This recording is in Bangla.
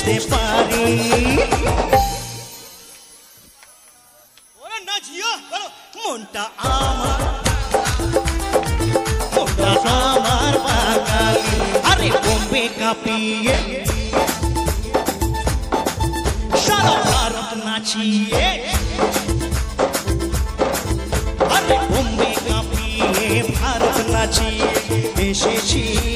বুঝতে পারি। মনটা আমার বাঙালি, আরে বোম্বে কাঁপিয়ে সারা ভারত নাচিয়ে